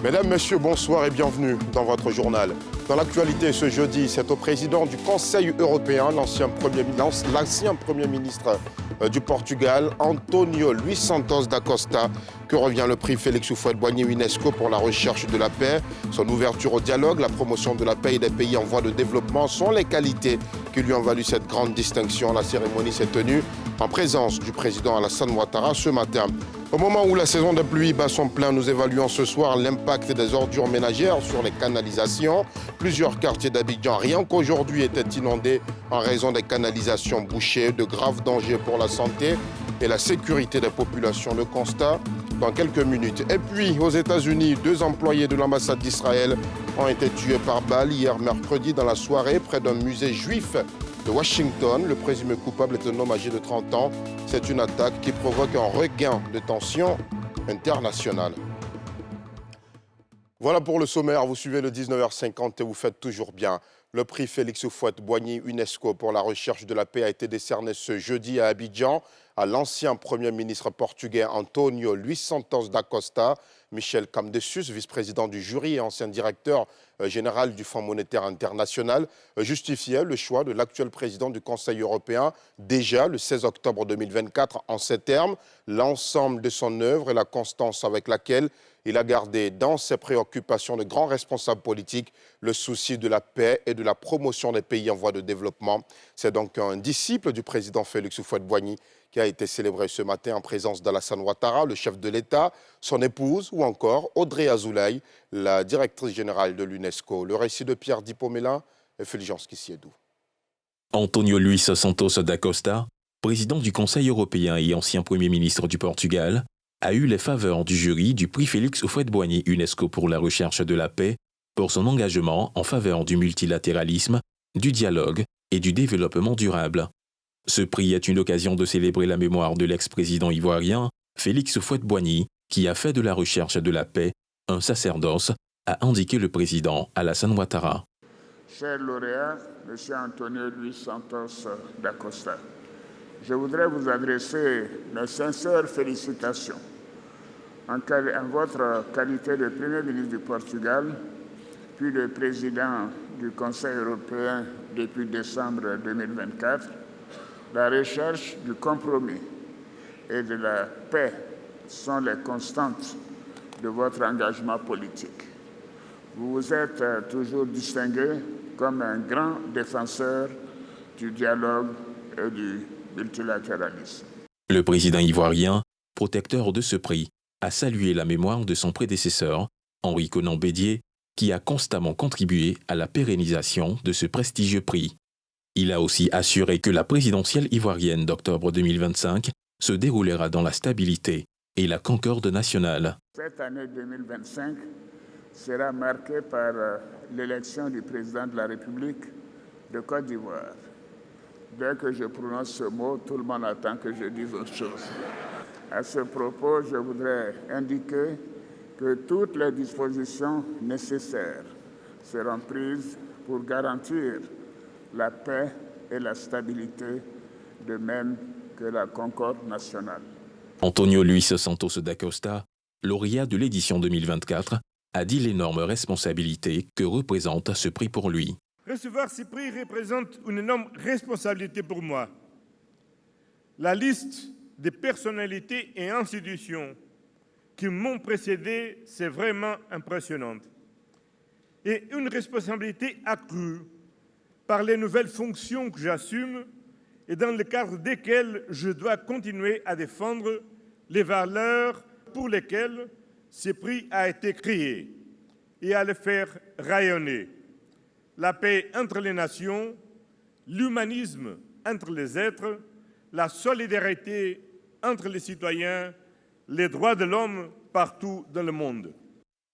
Mesdames, Messieurs, bonsoir et bienvenue dans votre journal. Dans l'actualité ce jeudi, c'est au président du Conseil européen, l'ancien Premier ministre du Portugal, António Luís Santos da Costa, que revient le prix Félix Houphouët-Boigny UNESCO pour la recherche de la paix. Son ouverture au dialogue, la promotion de la paix et des pays en voie de développement sont les qualités qui lui ont valu cette grande distinction. La cérémonie s'est tenue en présence du président Alassane Ouattara ce matin. Au moment où la saison des pluies bat son plein, nous évaluons ce soir l'impact des ordures ménagères sur les canalisations. Plusieurs quartiers d'Abidjan, rien qu'aujourd'hui, étaient inondés en raison des canalisations bouchées, de graves dangers pour la santé et la sécurité des populations. Le constat dans quelques minutes. Et puis, aux États-Unis, 2 employés de l'ambassade d'Israël ont été tués par balle hier mercredi dans la soirée près d'un musée juif de Washington. Le présumé coupable est un homme âgé de 30 ans. C'est une attaque qui provoque un regain de tension internationale. Voilà pour le sommaire. Vous suivez le 19h50 et vous faites toujours bien. Le prix Félix Houphouët-Boigny UNESCO pour la recherche de la paix a été décerné ce jeudi à Abidjan à l'ancien Premier ministre portugais António Luís Santos da Costa. Michel Camdessus, vice-président du jury et ancien directeur général du Fonds monétaire international, justifiait le choix de l'actuel président du Conseil européen déjà le 16 octobre 2024 en ces termes: l'ensemble de son œuvre et la constance avec laquelle il a gardé dans ses préoccupations de grands responsables politiques le souci de la paix et de la promotion des pays en voie de développement. C'est donc un disciple du président Félix Houphouët-Boigny qui a été célébré ce matin en présence d'Alassane Ouattara, le chef de l'État, son épouse ou encore Audrey Azoulay, la directrice générale de l'UNESCO. Le récit de Pierre Dipomela et Fulgence Kissiedou. António Luís Santos da Costa, président du Conseil européen et ancien Premier ministre du Portugal, a eu les faveurs du jury du prix Félix Houphouët-Boigny UNESCO pour la recherche de la paix pour son engagement en faveur du multilatéralisme, du dialogue et du développement durable. Ce prix est une occasion de célébrer la mémoire de l'ex-président ivoirien Félix Houphouët-Boigny, qui a fait de la recherche de la paix un sacerdoce, a indiqué le président Alassane Ouattara. Cher lauréat, M. António Luís Santos da Costa, je voudrais vous adresser mes sincères félicitations en votre qualité de Premier ministre du Portugal, puis de président du Conseil européen depuis décembre 2024. La recherche du compromis et de la paix sont les constantes de votre engagement politique. Vous vous êtes toujours distingué comme un grand défenseur du dialogue et du multilatéralisme. Le président ivoirien, protecteur de ce prix, a salué la mémoire de son prédécesseur, Henri Konan Bédié, qui a constamment contribué à la pérennisation de ce prestigieux prix. Il a aussi assuré que la présidentielle ivoirienne d'octobre 2025 se déroulera dans la stabilité et la concorde nationale. Cette année 2025 sera marquée par l'élection du président de la République de Côte d'Ivoire. Dès que je prononce ce mot, tout le monde attend que je dise autre chose. À ce propos, je voudrais indiquer que toutes les dispositions nécessaires seront prises pour garantir la paix et la stabilité, de même que la concorde nationale. António Luís Santos da Costa, lauréat de l'édition 2024, a dit l'énorme responsabilité que représente ce prix pour lui. Recevoir ce prix représente une énorme responsabilité pour moi. La liste des personnalités et institutions qui m'ont précédé, c'est vraiment impressionnante. Et une responsabilité accrue par les nouvelles fonctions que j'assume et dans le cadre desquelles je dois continuer à défendre les valeurs pour lesquelles ce prix a été créé et à les faire rayonner. La paix entre les nations, l'humanisme entre les êtres, la solidarité entre les citoyens, les droits de l'homme partout dans le monde.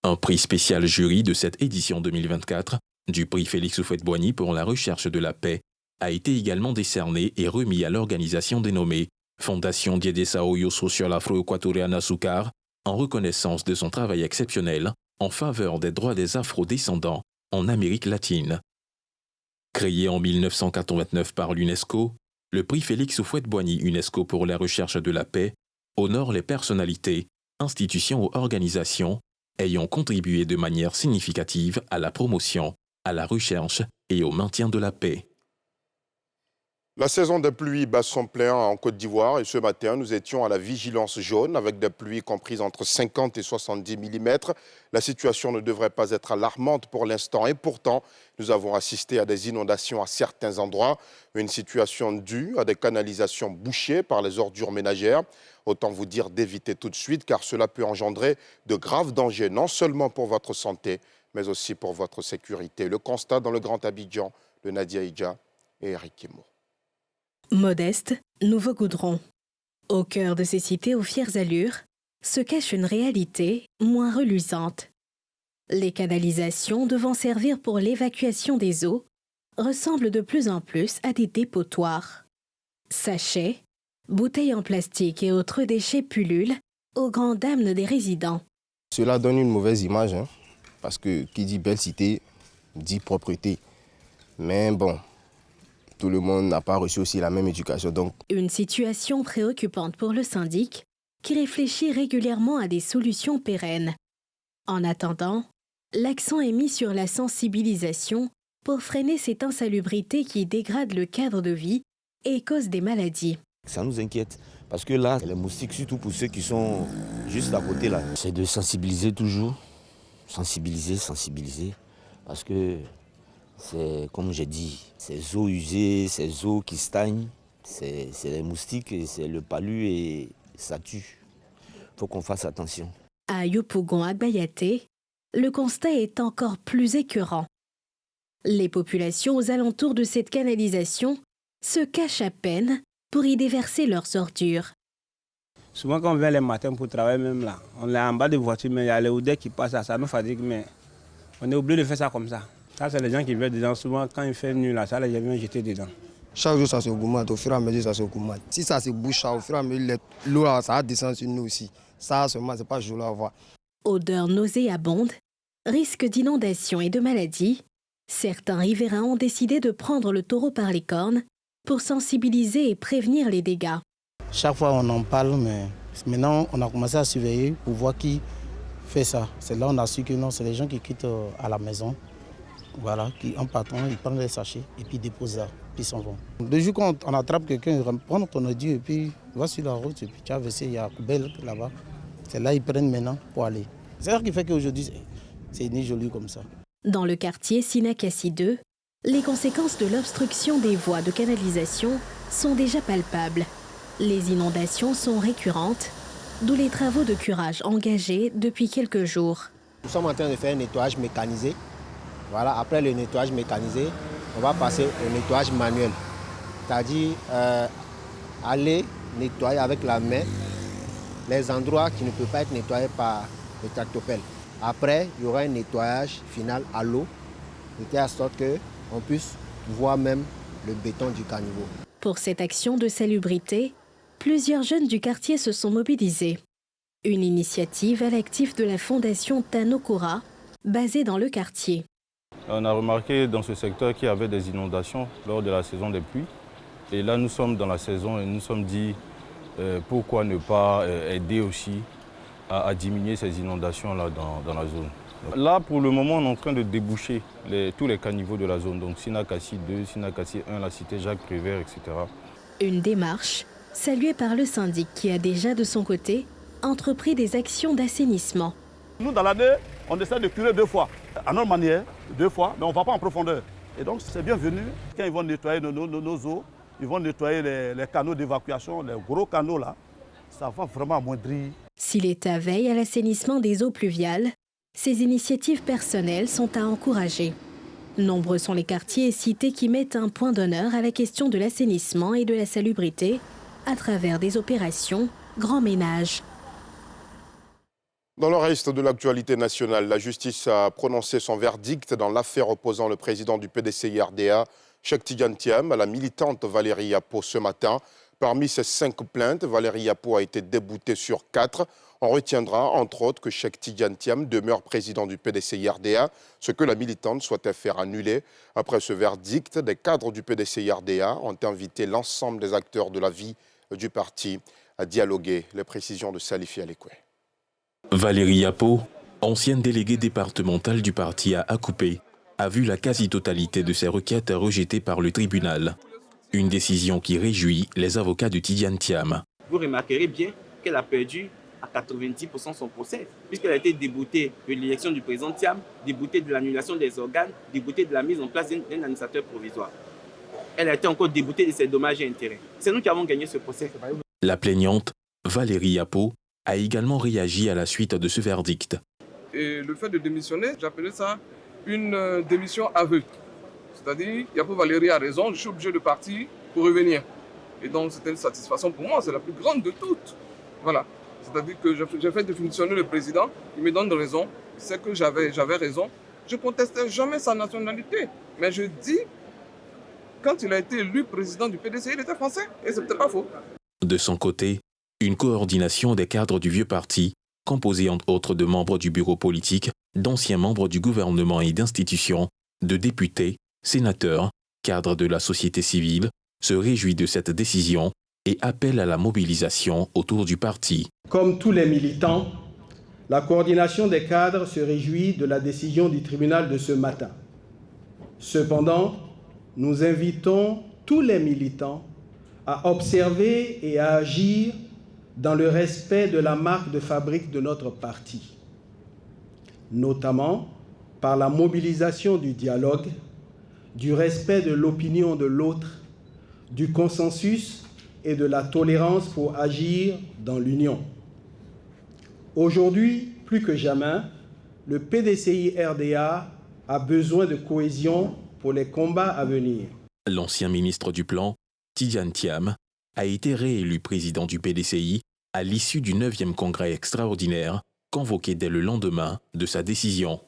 Un prix spécial jury de cette édition 2024 du prix Félix Houphouët-Boigny pour la recherche de la paix a été également décerné et remis à l'organisation dénommée Fondation de Desarrollo Social Afro-Equatoriana SUCAR en reconnaissance de son travail exceptionnel en faveur des droits des Afro-descendants en Amérique latine. Créé en 1989 par l'UNESCO, le prix Félix Houphouët-Boigny UNESCO pour la recherche de la paix honore les personnalités, institutions ou organisations ayant contribué de manière significative à la promotion, à la recherche et au maintien de la paix. La saison des pluies bat son plein en Côte d'Ivoire et ce matin, nous étions à la vigilance jaune avec des pluies comprises entre 50 et 70 mm. La situation ne devrait pas être alarmante pour l'instant et pourtant, nous avons assisté à des inondations à certains endroits. Une situation due à des canalisations bouchées par les ordures ménagères. Autant vous dire d'éviter tout de suite car cela peut engendrer de graves dangers, non seulement pour votre santé, mais aussi pour votre sécurité. Le constat dans le Grand Abidjan de Nadia Idja et Eric Kimo. Modeste, Nouveau Goudron. Au cœur de ces cités aux fières allures se cache une réalité moins reluisante. Les canalisations devant servir pour l'évacuation des eaux ressemblent de plus en plus à des dépotoirs. Sachets, bouteilles en plastique et autres déchets pullulent aux grandes dames des résidents. Cela donne une mauvaise image, parce que qui dit belle cité dit propreté. Mais bon, tout le monde n'a pas reçu aussi la même éducation. Donc. Une situation préoccupante pour le syndic qui réfléchit régulièrement à des solutions pérennes. En attendant, l'accent est mis sur la sensibilisation pour freiner cette insalubrité qui dégrade le cadre de vie et cause des maladies. Ça nous inquiète parce que là, les moustiques, surtout pour ceux qui sont juste à côté là, c'est de sensibiliser toujours, sensibiliser, parce que c'est comme j'ai dit, ces eaux usées, ces eaux qui stagnent, c'est les moustiques, c'est le palu et ça tue. Il faut qu'on fasse attention. À Yopougon-Agbayaté, le constat est encore plus écœurant. Les populations aux alentours de cette canalisation se cachent à peine pour y déverser leurs ordures. Souvent quand on vient les matins pour travailler même là, on est en bas des voitures, mais il y a les odeurs qui passent, ça nous fatigue, mais on est obligé de faire ça comme ça. Ça, c'est les gens qui viennent dedans. Souvent, quand il fait nuit, là, ça, les gens viennent jeter dedans. Chaque jour, ça se augmente. Au fur et à mesure, ça se augmente. Si ça se bouche, au fur et à mesure, l'eau, ça va descendre sur nous aussi. Ça, seulement, c'est pas joli à voir. Odeur nauséabonde, risque d'inondation et de maladies, certains riverains ont décidé de prendre le taureau par les cornes pour sensibiliser et prévenir les dégâts. Chaque fois, on en parle, mais maintenant, on a commencé à surveiller pour voir qui fait ça. C'est là on a su que non, c'est les gens qui quittent à la maison. Voilà, qui en partant, ils prennent les sachets et puis ils déposent ça, puis ils s'en vont. De jour quand on attrape quelqu'un, ils prennent ton audio et puis va sur la route et puis tu as versé, il y a la poubelle là-bas. C'est là ils prennent maintenant pour aller. C'est ça qui fait qu'aujourd'hui, c'est ni joli comme ça. Dans le quartier Sinakassi 2, les conséquences de l'obstruction des voies de canalisation sont déjà palpables. Les inondations sont récurrentes, d'où les travaux de curage engagés depuis quelques jours. Nous sommes en train de faire un nettoyage mécanisé. Voilà, après le nettoyage mécanisé, on va passer au nettoyage manuel. C'est-à-dire aller nettoyer avec la main les endroits qui ne peuvent pas être nettoyés par le tractopelle. Après, il y aura un nettoyage final à l'eau, de telle sorte qu'on puisse voir même le béton du caniveau. Pour cette action de salubrité, plusieurs jeunes du quartier se sont mobilisés. Une initiative à l'actif de la fondation Tanokura, basée dans le quartier. On a remarqué dans ce secteur qu'il y avait des inondations lors de la saison des pluies. Et là, nous sommes dans la saison et nous nous sommes dit pourquoi ne pas aider aussi à diminuer ces inondations-là dans la zone. Là, pour le moment, on est en train de déboucher tous les caniveaux de la zone. Donc Sinakassi 2, Sinakassi 1, la cité Jacques Prévert, etc. Une démarche saluée par le syndic qui a déjà de son côté entrepris des actions d'assainissement. Nous, dans l'année, on essaie de curer 2 fois. À notre manière, 2 fois, mais on ne va pas en profondeur. Et donc, c'est bienvenu. Quand ils vont nettoyer nos eaux, ils vont nettoyer les canaux d'évacuation, les gros canaux là, ça va vraiment amoindrir. Si l'État veille à l'assainissement des eaux pluviales, ces initiatives personnelles sont à encourager. Nombreux sont les quartiers et cités qui mettent un point d'honneur à la question de l'assainissement et de la salubrité à travers des opérations grand ménage. Dans le reste de l'actualité nationale, la justice a prononcé son verdict dans l'affaire opposant le président du PDCI-RDA, Cheikh Tidiane Thiam, à la militante Valérie Yapo ce matin. Parmi ces 5 plaintes, Valérie Yapo a été déboutée sur 4. On retiendra, entre autres, que Cheikh Tidiane Thiam demeure président du PDCI-RDA, ce que la militante souhaitait faire annuler. Après ce verdict, des cadres du PDCI-RDA ont invité l'ensemble des acteurs de la vie du parti à dialoguer. Les précisions de Salifi Alekwe. Valérie Yapo, ancienne déléguée départementale du parti à Akupé, a vu la quasi-totalité de ses requêtes rejetées par le tribunal. Une décision qui réjouit les avocats de Tidjane Thiam. Vous remarquerez bien qu'elle a perdu à 90% son procès, puisqu'elle a été déboutée de l'élection du président Thiam, déboutée de l'annulation des organes, déboutée de la mise en place d'un administrateur provisoire. Elle a été encore déboutée de ses dommages et intérêts. C'est nous qui avons gagné ce procès. La plaignante, Valérie Yapo, a également réagi à la suite de ce verdict. Et le fait de démissionner, j'appelais ça une démission aveugle. C'est-à-dire, Yapo Valérie a raison, je suis obligé de partir pour revenir. Et donc, c'était une satisfaction pour moi, c'est la plus grande de toutes. Voilà. C'est-à-dire que j'ai fait démissionner le président, il me donne raison, c'est que j'avais raison. Je ne contestais jamais sa nationalité, mais je dis, quand il a été élu président du PDC, il était français, et ce n'était pas faux. De son côté, une coordination des cadres du vieux parti, composée entre autres de membres du bureau politique, d'anciens membres du gouvernement et d'institutions, de députés, sénateurs, cadres de la société civile, se réjouit de cette décision et appelle à la mobilisation autour du parti. Comme tous les militants, la coordination des cadres se réjouit de la décision du tribunal de ce matin. Cependant, nous invitons tous les militants à observer et à agir dans le respect de la marque de fabrique de notre parti, notamment par la mobilisation du dialogue, du respect de l'opinion de l'autre, du consensus et de la tolérance pour agir dans l'union. Aujourd'hui, plus que jamais, le PDCI-RDA a besoin de cohésion pour les combats à venir. L'ancien ministre du Plan, Tidjane Thiam, a été réélu président du PDCI à l'issue du 9e congrès extraordinaire, convoqué dès le lendemain de sa décision.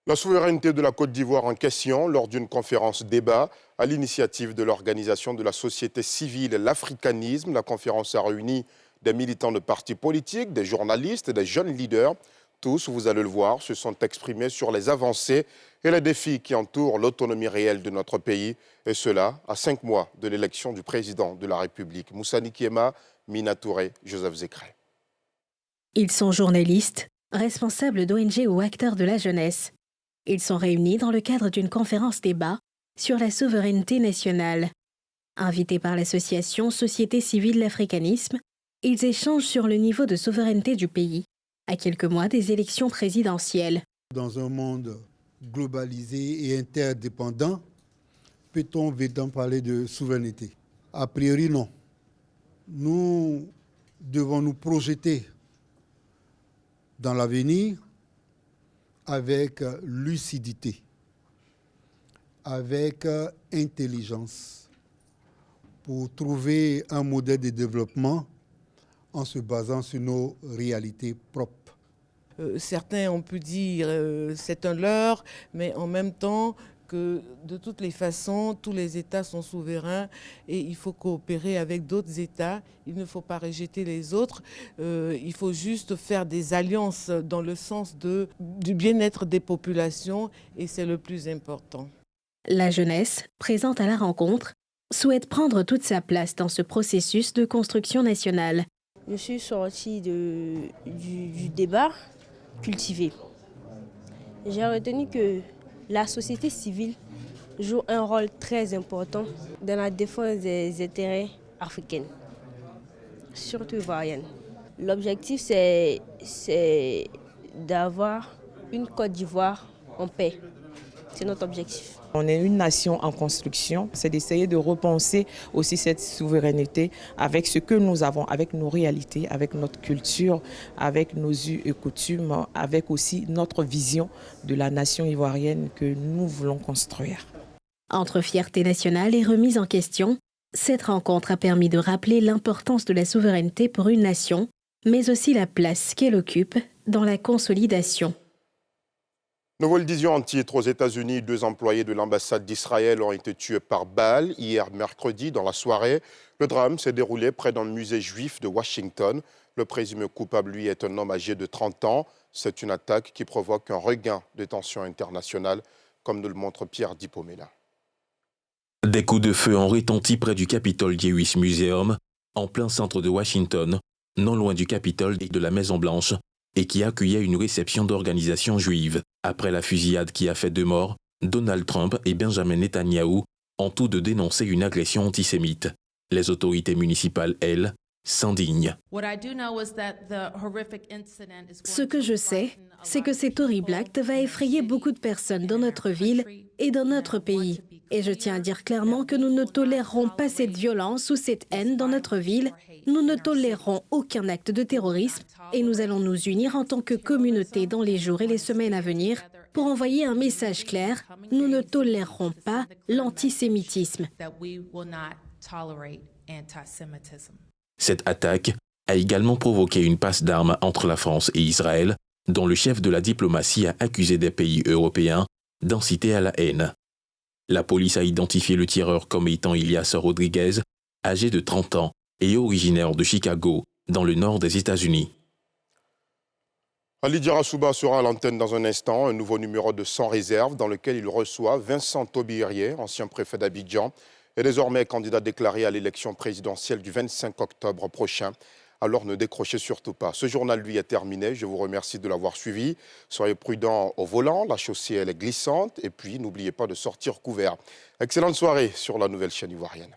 La souveraineté de la Côte d'Ivoire en question lors d'une conférence débat à l'initiative de l'organisation de la société civile L'Africanisme. La conférence a réuni des militants de partis politiques, des journalistes et des jeunes leaders. Tous, vous allez le voir, se sont exprimés sur les avancées et les défis qui entourent l'autonomie réelle de notre pays. Et cela à 5 mois de l'élection du président de la République. Moussa Nikiema, Mina Touré, Joseph Zécré. Ils sont journalistes, responsables d'ONG ou acteurs de la jeunesse. Ils sont réunis dans le cadre d'une conférence débat sur la souveraineté nationale. Invités par l'association Société civile L'Africanisme, ils échangent sur le niveau de souveraineté du pays, à quelques mois des élections présidentielles. Dans un monde globalisé et interdépendant, peut-on vraiment parler de souveraineté? A priori, non. Nous devons nous projeter dans l'avenir avec lucidité, avec intelligence, pour trouver un modèle de développement en se basant sur nos réalités propres. Certains ont pu dire c'est un leurre, mais en même temps que de toutes les façons, tous les États sont souverains et il faut coopérer avec d'autres États. Il ne faut pas rejeter les autres. Il faut juste faire des alliances dans le sens du bien-être des populations et c'est le plus important. La jeunesse, présente à la rencontre, souhaite prendre toute sa place dans ce processus de construction nationale. Je suis sortie du débat cultivé. J'ai retenu que la société civile joue un rôle très important dans la défense des intérêts africains, surtout ivoiriennes. L'objectif, c'est d'avoir une Côte d'Ivoire en paix. C'est notre objectif. On est une nation en construction, c'est d'essayer de repenser aussi cette souveraineté avec ce que nous avons, avec nos réalités, avec notre culture, avec nos us et coutumes, avec aussi notre vision de la nation ivoirienne que nous voulons construire. Entre fierté nationale et remise en question, cette rencontre a permis de rappeler l'importance de la souveraineté pour une nation, mais aussi la place qu'elle occupe dans la consolidation. Nous vous le disions en titre, aux États-Unis, 2 employés de l'ambassade d'Israël ont été tués par balle hier mercredi dans la soirée. Le drame s'est déroulé près d'un musée juif de Washington. Le présumé coupable, lui, est un homme âgé de 30 ans. C'est une attaque qui provoque un regain de tensions internationales, comme nous le montre Pierre Dipomela. Des coups de feu ont retenti près du Capitol Jewish Museum, en plein centre de Washington, non loin du Capitole et de la Maison-Blanche, et qui accueillait une réception d'organisations juives. Après la fusillade qui a fait 2 morts, Donald Trump et Benjamin Netanyahou ont tous deux dénoncé une agression antisémite. Les autorités municipales, elles, s'indignent. Ce que je sais, c'est que cet horrible acte va effrayer beaucoup de personnes dans notre ville et dans notre pays. Et je tiens à dire clairement que nous ne tolérerons pas cette violence ou cette haine dans notre ville. Nous ne tolérerons aucun acte de terrorisme et nous allons nous unir en tant que communauté dans les jours et les semaines à venir pour envoyer un message clair. Nous ne tolérerons pas l'antisémitisme. Cette attaque a également provoqué une passe d'armes entre la France et Israël, dont le chef de la diplomatie a accusé des pays européens d'inciter à la haine. La police a identifié le tireur comme étant Elias Rodriguez, âgé de 30 ans et originaire de Chicago, dans le nord des États-Unis. Ali Diarra-Souba sera à l'antenne dans un instant, un nouveau numéro de Sans réserve dans lequel il reçoit Vincent Taubirier, ancien préfet d'Abidjan, et désormais candidat déclaré à l'élection présidentielle du 25 octobre prochain. Alors ne décrochez surtout pas. Ce journal, lui, est terminé. Je vous remercie de l'avoir suivi. Soyez prudents au volant, la chaussée, elle est glissante. Et puis, n'oubliez pas de sortir couvert. Excellente soirée sur la nouvelle chaîne ivoirienne.